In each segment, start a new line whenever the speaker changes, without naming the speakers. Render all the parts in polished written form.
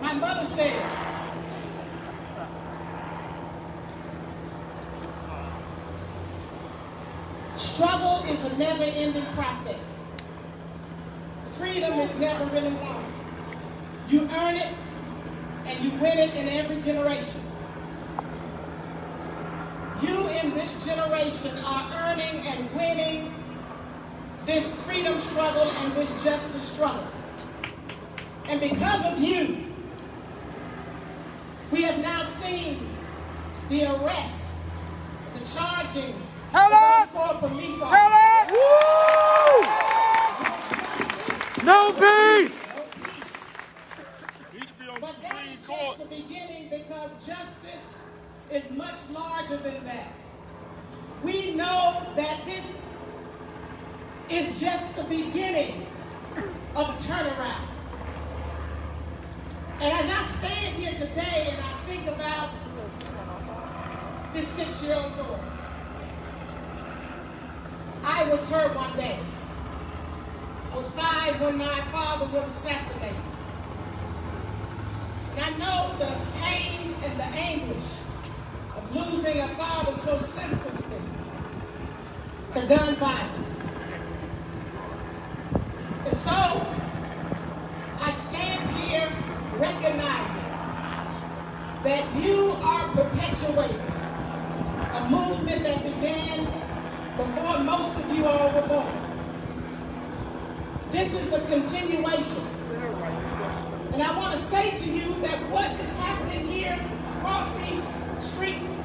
My mother said, struggle is a never-ending process. Freedom is never really won. You earn it and you win it in every generation. You in this generation are earning and winning this freedom struggle and this justice struggle. And because of you, we have now seen the arrest, the charging of those 4 police officers.
No peace!
But that is just the beginning, because justice is much larger than that. We know that this is just the beginning of a turnaround. And as I stand here today and I think about this 6-year-old girl, I was her one day. I was 5 when my father was assassinated. And I know the pain and the anguish of losing a father so senselessly to gun violence. And so I stand here recognizing that you are perpetuating a movement that began before most of you all were born. This is the continuation. And I want to say to you that what is happening here across these streets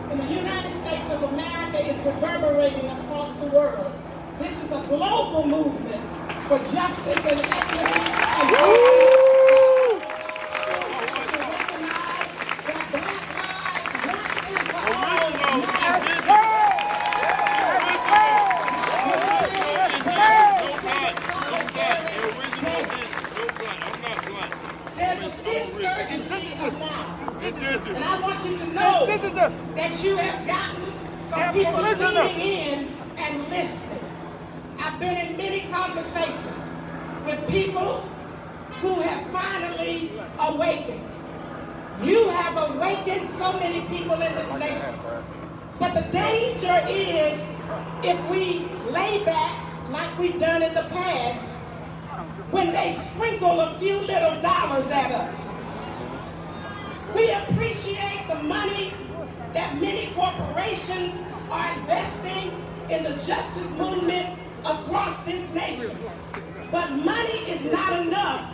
in the United States of America is reverberating across the world. This is a global movement for justice and equity. And I want you to know that you have gotten some people leaning in and listening. I've been in many conversations with people who have finally awakened. You have awakened so many people in this nation. But the danger is if we lay back like we've done in the past, when they sprinkle a few little dollars at us. We appreciate the money that many corporations are investing in the justice movement across this nation. But money is not enough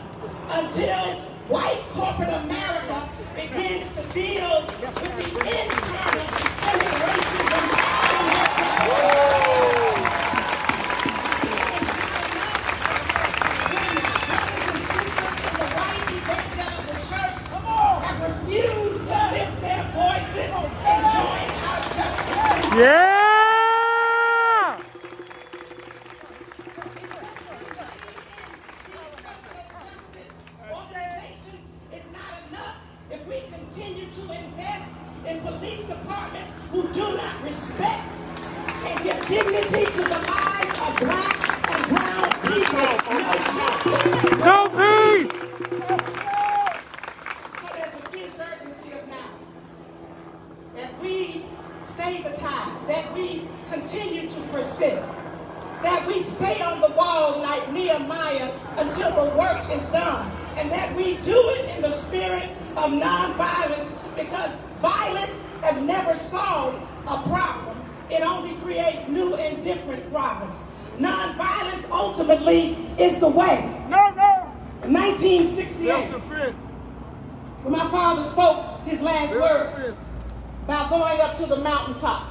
until white corporate America begins to deal with the internal systemic racism. Refuse to lift their voices and join our justice.
Yeah!
Social justice organizations is not enough if we continue to invest in police departments who do not respect and give dignity to the lives of black and brown people. No justice.
No peace!
That we stay the tide, that we continue to persist, that we stay on the wall like Nehemiah until the work is done, and that we do it in the spirit of nonviolence, because violence has never solved a problem. It only creates new and different problems. Nonviolence ultimately is the way. In 1968, when my father spoke his last words about going up to the mountaintop,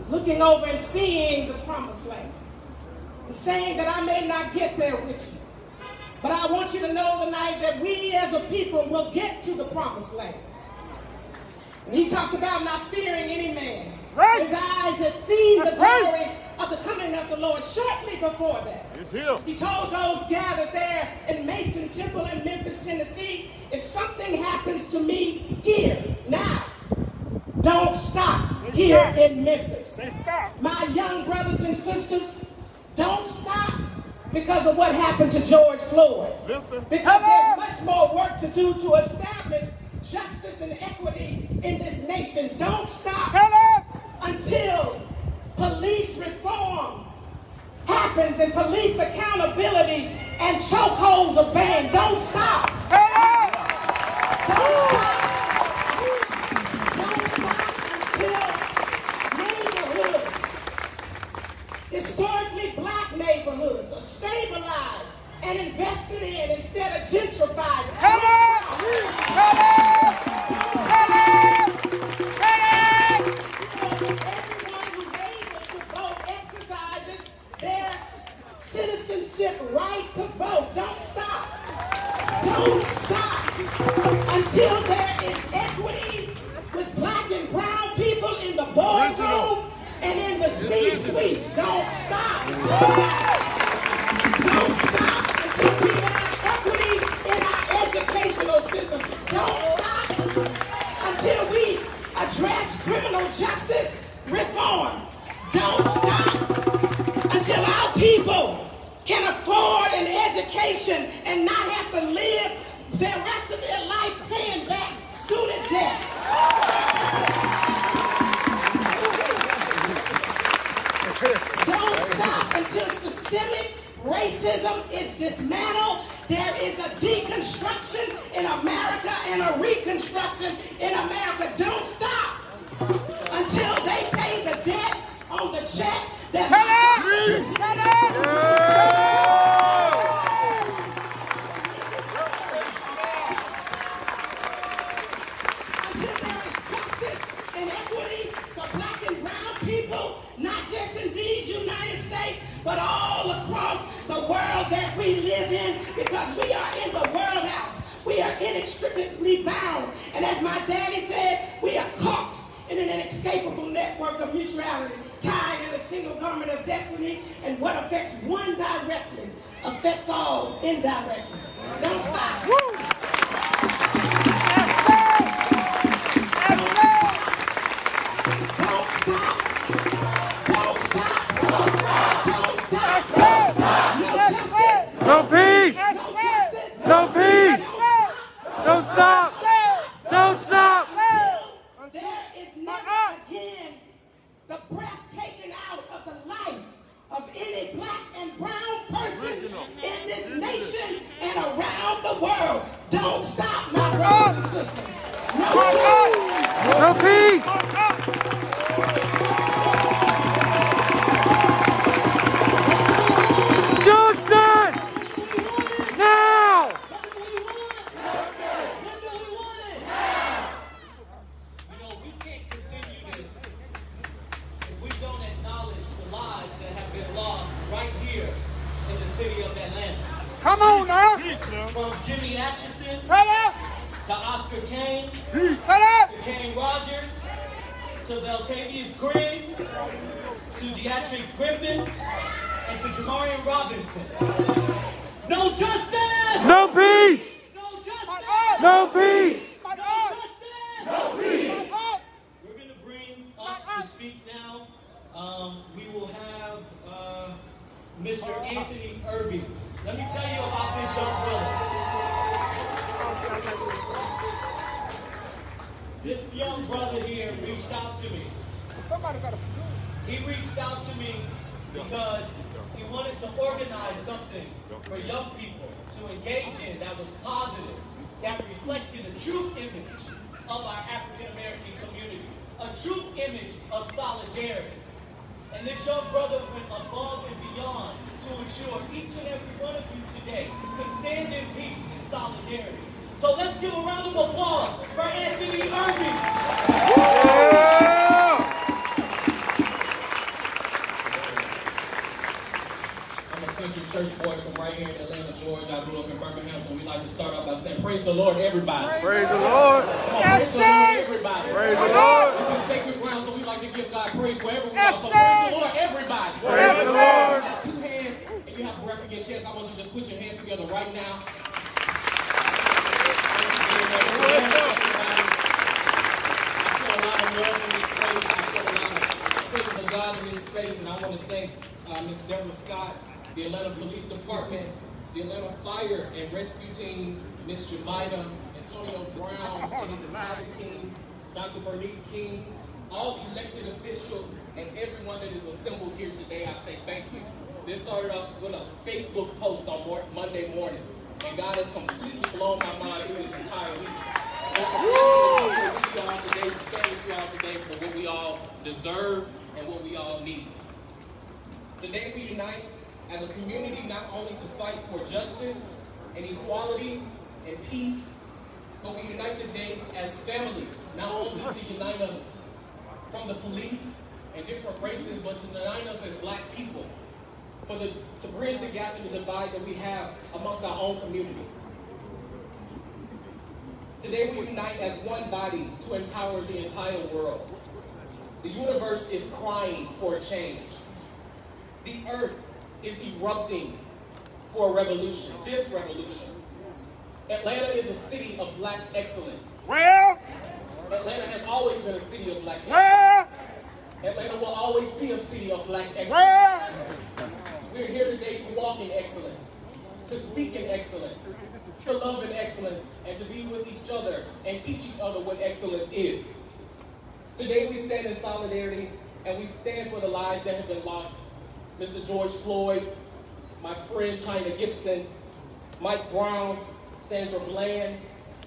looking over and seeing the promised land, and saying that I may not get there with you, but I want you to know tonight that we as a people will get to the promised land. And he talked about not fearing any man. Right. His eyes had seen the glory of the coming of the Lord. Shortly before that, he told those gathered there in Mason Temple in Memphis, Tennessee, if something happens to me here, now, don't stop here in Memphis. My young brothers and sisters, don't stop because of what happened to George Floyd.
Listen.
Because there's much more work to do to establish justice and equity in this nation. Don't stop until police reform happens and police accountability and chokeholds are banned. Don't stop. Don't stop. Don't stop until neighborhoods, historically black neighborhoods, are stabilized and invested in instead of gentrified. Everyone who's able to vote exercises their citizenship right to vote. Don't stop. Don't stop until there is equity with black and brown people in the boardroom and in the C-suites. Don't stop. Don't stop until we have equity in our educational system. Don't stop until we address criminal justice reform. Don't stop until our people can afford an education and not have to live the rest of their life paying back student debt. Don't stop until systemic racism is dismantled. There is a deconstruction in America and a reconstruction in America. Don't stop until they pay the debt on the check that until there is justice and equity for black and brown people, not just in these United States, but all across the world that we live in, because we are in the world house. We are inextricably bound. And as my daddy said, we are caught in an inescapable network of mutuality, tied in a single garment of destiny, and what affects one directly affects all indirectly. Don't stop. Don't stop. Don't stop. Don't stop. No justice.
No peace.
No justice.
No peace. Don't stop. Don't stop.
There is never again the breath taken out of the life of any black and brown person in this nation and around the world. Don't stop, my brothers and sisters. No justice.
No peace. Justice. Now.
You know, we can't continue this if we don't acknowledge the lives that have been lost right here in the city of Atlanta.
Come on now.
From Jimmy Atchison to Oscar Kane, to Kane Rogers, to Veltavius Griggs, to Deatrick Griffin, and to Jamarian Robinson. No justice!
No peace.
No justice!
No peace.
No justice! No peace! We're going to bring up to speak now. We will have Mr. Anthony Irby. Let me tell you about this young brother. This young brother here reached out to me. He reached out to me because he wanted to organize something for young people to engage in that was positive, that reflected a true image of our African American community, a true image of solidarity. And this young brother went above and beyond to ensure each and every one of you today could stand in peace and solidarity. So let's give a round of applause for Anthony Irby. I'm a country church boy from right here in Atlanta, Georgia. I grew up in Birmingham, so we like to start off by saying, praise the Lord, everybody.
Praise the Lord.
Come on, praise the Lord, everybody.
Praise the Lord.
This is sacred ground, so we like to give God praise wherever we are. So praise the Lord, everybody.
Praise the Lord.
You have two hands, and you have a breath in your chest. I want you to just put your hands together right now. I feel a lot of love in this space. I feel a lot of presence of God in this space, and I want to thank Ms. Deborah Scott
the Atlanta Police Department, the Atlanta Fire and Rescue Team, Ms. Jemida, Antonio Brown and his entire team, Dr. Bernice King, all elected officials, and everyone that is assembled here today, I say thank you. This started off with a Facebook post on Monday morning, and God has completely blown my mind through this entire week. I'm with you all today, to stand with you all today for what we all deserve and what we all need. Today we unite as a community not only to fight for justice and equality and peace, but we unite today as family, not only to unite us from the police and different races, but to unite us as black people, to bridge the gap and the divide that we have amongst our own community. Today we unite as one body to empower the entire world. The universe is crying for a change. The earth is erupting for a revolution, this revolution. Atlanta is a city of black excellence.
Well,
Atlanta has always been a city of black excellence.
well,
Atlanta will always be a city of black excellence.
well.
We're here today to walk in excellence, to speak in excellence, to love in excellence, and to be with each other and teach each other what excellence is. Today we stand in solidarity and we stand for the lives that have been lost. Mr. George Floyd, my friend China Gibson, Mike Brown, Sandra Bland,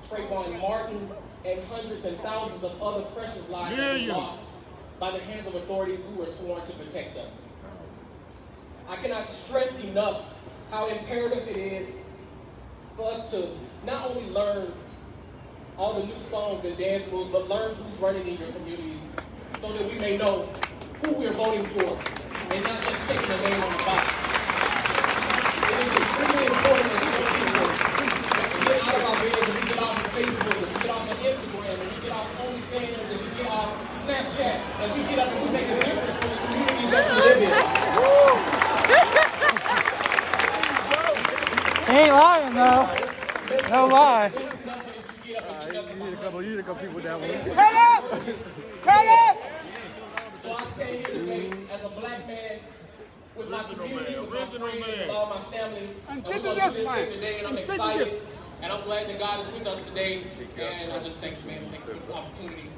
Trayvon Martin, and hundreds and thousands of other precious lives that were lost by the hands of authorities who were sworn to protect us. I cannot stress enough how imperative it is for us to not only learn all the new songs and dance moves, but learn who's running in your communities so that we may know who we're voting for and not just taking the name on the box. It is extremely important as young people that we get out of our beds and we get off of Facebook and we get off of Instagram and we get off OnlyFans and we get off Snapchat and we get up and we make a difference for the communities that we live in.
He ain't lying though. No lie.
You need a couple people with that one.
Cut up! Cut up!
So I stand here today as a black man with my community, with my friends, with all my family. And we're going to do this thing today, and I'm excited. And I'm glad that God is with us today. And I just thank you, man, for this opportunity.